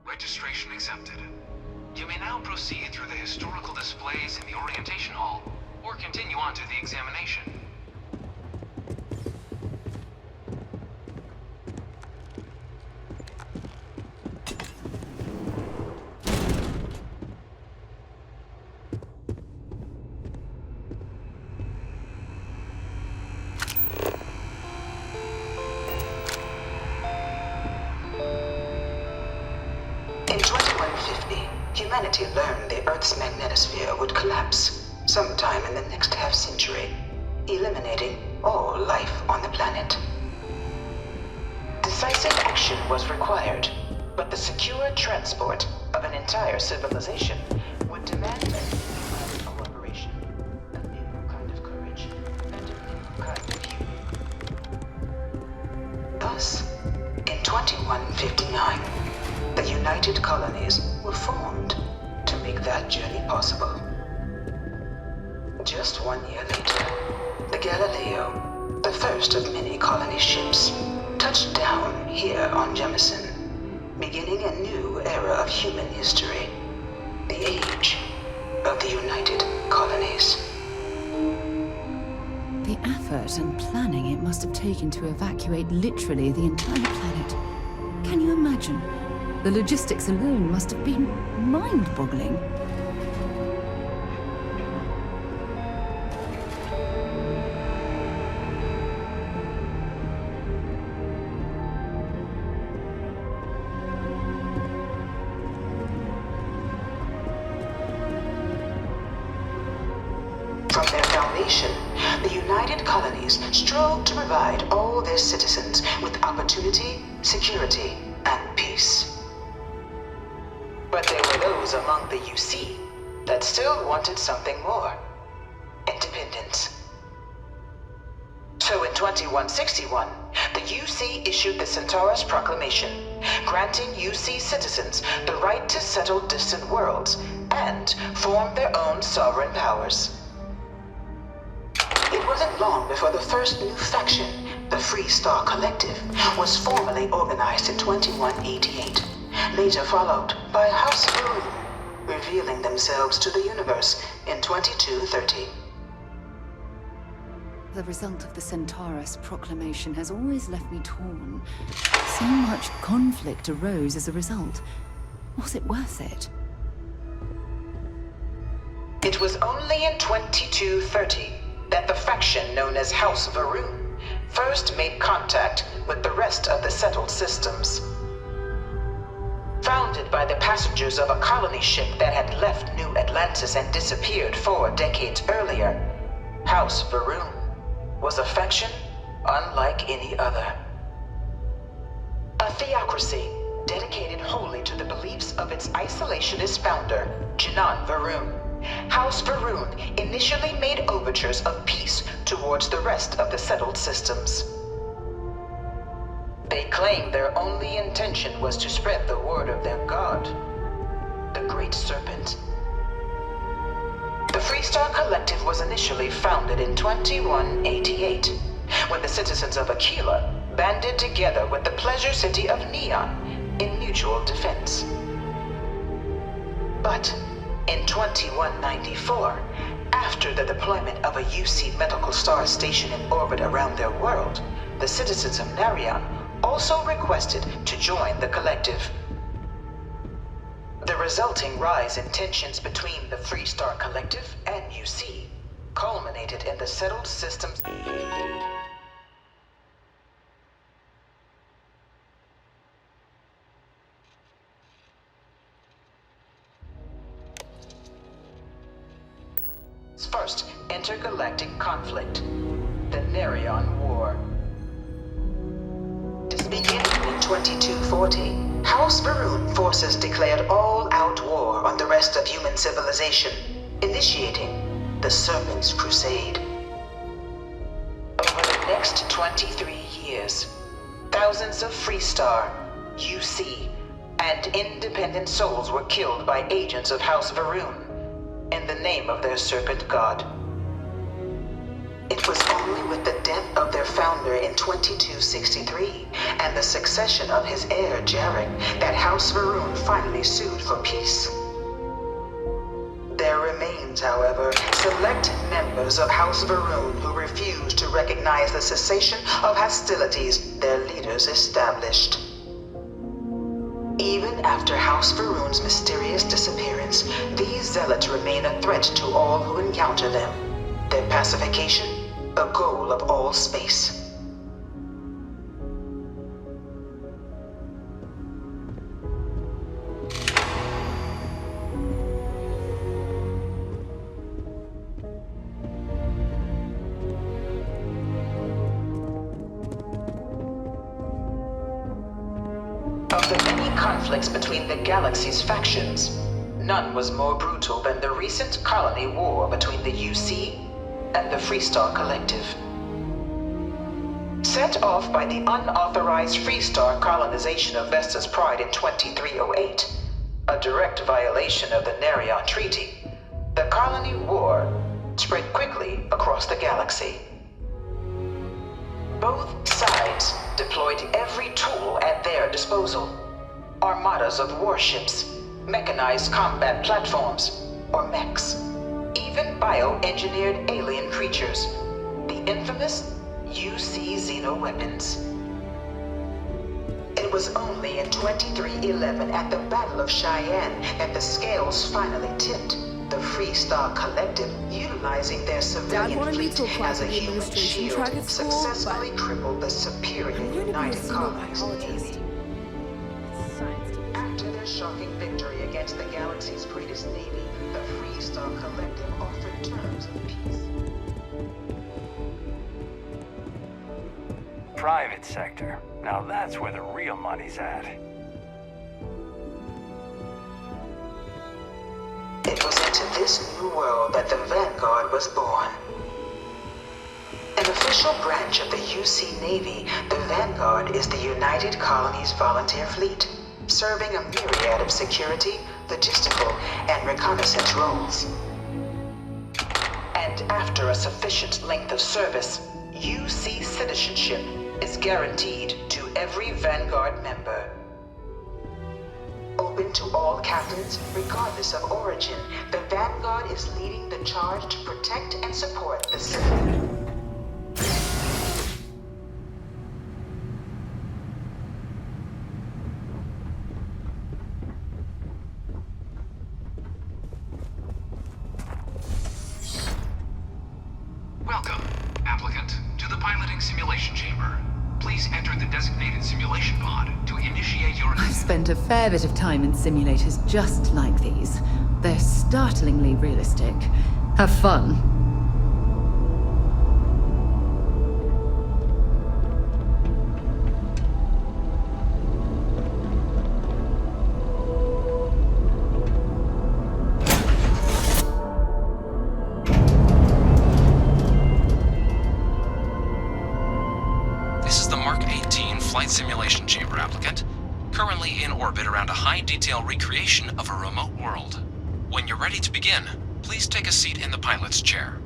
Registration accepted. You may now proceed through the historical displays in the orientation hall, or continue on to the examination. Humanity learned the Earth's magnetosphere would collapse sometime in the next half-century, eliminating all life on the planet. Decisive action was required, but the secure transport of an entire civilization would demand a new kind of cooperation, a new kind of courage, and a new kind of humor. Thus, in 2159, the United Colonies were formed to make that journey possible. Just 1 year later, the Galileo, the first of many colony ships, touched down here on Jemison, beginning a new era of human history, the age of the United Colonies. The effort and planning it must have taken to evacuate literally the entire planet. Can you imagine? The logistics alone must have been mind-boggling. From their foundation, the United Colonies strove to provide all their citizens with opportunity, security, and peace. But there were those among the UC that still wanted something more. Independence. So in 2161, the UC issued the Centaurus Proclamation, granting UC citizens the right to settle distant worlds and form their own sovereign powers. It wasn't long before the first new faction, the Freestar Collective, was formally organized in 2188. Later followed by House Moon, revealing themselves to the universe in 2230. The result of the Centaurus Proclamation has always left me torn. So much conflict arose as a result. Was it worth it? It was only in 2230 that the faction known as House Varun first made contact with the rest of the settled systems. Founded by the passengers of a colony ship that had left New Atlantis and disappeared 4 decades earlier, House Varun was a faction unlike any other. A theocracy dedicated wholly to the beliefs of its isolationist founder, Jinan Varun, House Varun initially made overtures of peace towards the rest of the settled systems. They claimed their only intention was to spread the word of their god, the Great Serpent. The Freestar Collective was initially founded in 2188, when the citizens of Aquila banded together with the pleasure city of Neon in mutual defense. But in 2194, after the deployment of a UC medical star station in orbit around their world, the citizens of Narion also requested to join the collective. The resulting rise in tensions between the Freestar Collective and UC culminated in the settled systems. First intergalactic conflict, the Narion War. Beginning in 2240, House Varun forces declared all-out war on the rest of human civilization, initiating the Serpent's Crusade. Over the next 23 years, thousands of Freestar, UC, and independent souls were killed by agents of House Varun in the name of their serpent god. It was only with the death of their founder in 2263 and the succession of his heir, Jarek, that House Varun finally sued for peace. There remains, however, select members of House Varun who refuse to recognize the cessation of hostilities their leaders established. Even after House Varun's mysterious disappearance, these zealots remain a threat to all who encounter them. Their pacification, a goal of all space. Of the many conflicts between the galaxy's factions, none was more brutal than the recent colony war between the UC and the Freestar Collective. Set off by the unauthorized Freestar colonization of Vesta's Pride in 2308, a direct violation of the Narion Treaty, the colony war spread quickly across the galaxy. Both sides deployed every tool at their disposal. Armadas of warships, mechanized combat platforms, or mechs. Even bioengineered alien creatures, the infamous UC xeno-weapons. It was only in 2311 at the Battle of Cheyenne that the scales finally tipped, the Freestar Collective utilizing their civilian fleet as a human shield successfully crippled the superior United Colonies Navy. After their shocking victory against the galaxy's greatest navy, the Freestar Collective offered terms of peace. Private sector. Now that's where the real money's at. It was into this new world that the Vanguard was born. An official branch of the UC Navy, the Vanguard is the United Colonies Volunteer Fleet, serving a myriad of security, logistical, and reconnaissance roles. And after a sufficient length of service, UC citizenship is guaranteed to every Vanguard member. Open to all captains, regardless of origin, the Vanguard is leading the charge to protect and support the city. Welcome, applicant, to the piloting simulation chamber. Please enter the designated simulation pod to initiate your... I've spent a fair bit of time in simulators just like these. They're startlingly realistic. Have fun. currently in orbit around a high-detail recreation of a remote world. When you're ready to begin, please take a seat in the pilot's chair.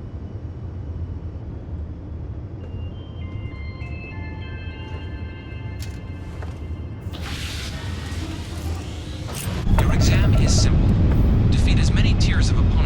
Your exam is simple. Defeat as many tiers of opponents